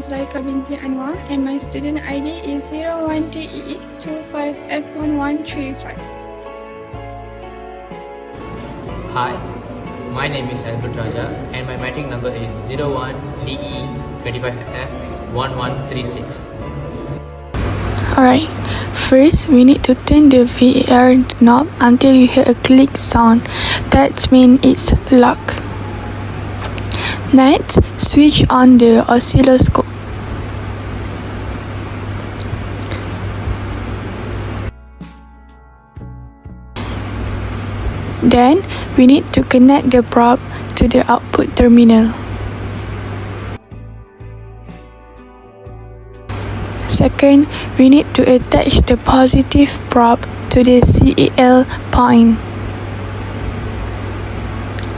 Zulaika binti Anwar and my student ID is 01DEE25F1135. Hi, my name is Albert Raja and my matric number is 01DE25F1136. Alright, first we need to turn the VAR knob until you hear a click sound. That means it's locked. Next, switch on the oscilloscope. Then, we need to connect the probe to the output terminal. Second, we need to attach the positive probe to the CEL point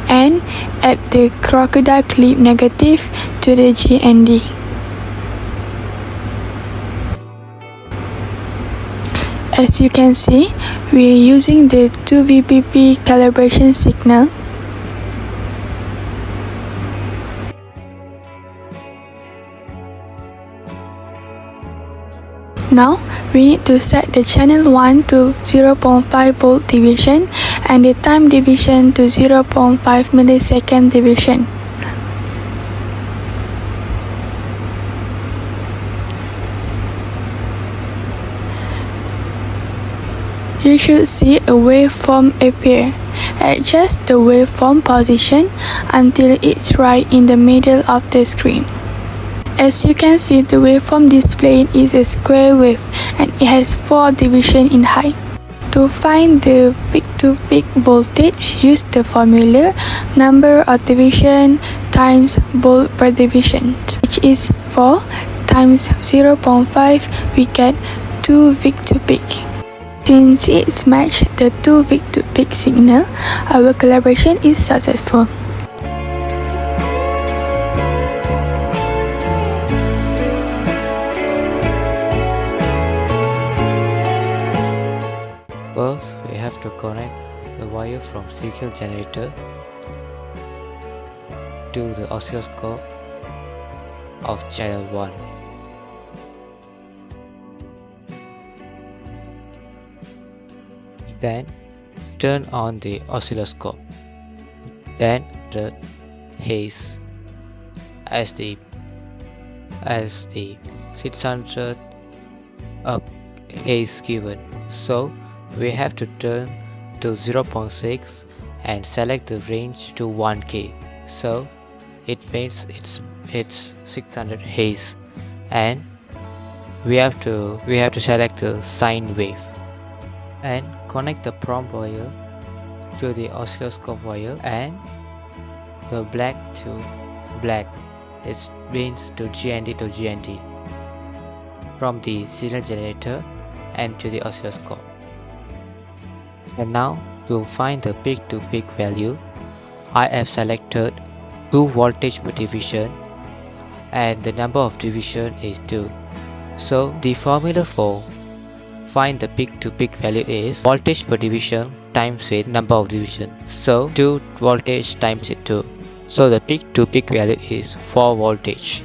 and add the crocodile clip negative to the GND. As you can see, we are using the 2 VPP calibration signal. Now, we need to set the channel 1 to 0.5 volt division and the time division to 0.5 millisecond division. You should see a waveform appear. Adjust the waveform position until it's right in the middle of the screen. As you can see, the waveform displayed is a square wave and it has 4 divisions in height. To find the peak-to-peak voltage, use the formula number of division times volt per division, which is 4 times 0.5, we get 2 peak-to-peak. Since it's matched the 2 peak-to-peak signal, our collaboration is successful. First, we have to connect the wire from signal generator to the oscilloscope of channel 1. Then, turn on the oscilloscope. Then, the haze as the 600 haze given. So, we have to turn to 0.6 and select the range to 1K. So it means it's 600 haze, and we have to select the sine wave and connect the prompt wire to the oscilloscope wire and the black to black. It means to GND to GND from the signal generator and to the oscilloscope. And now, to find the peak-to-peak value, I have selected 2 voltage per division and the number of division is 2. So, the formula for find the peak-to-peak value is voltage per division times with number of division. So, 2 voltage times 2. So, the peak-to-peak value is 4 voltage.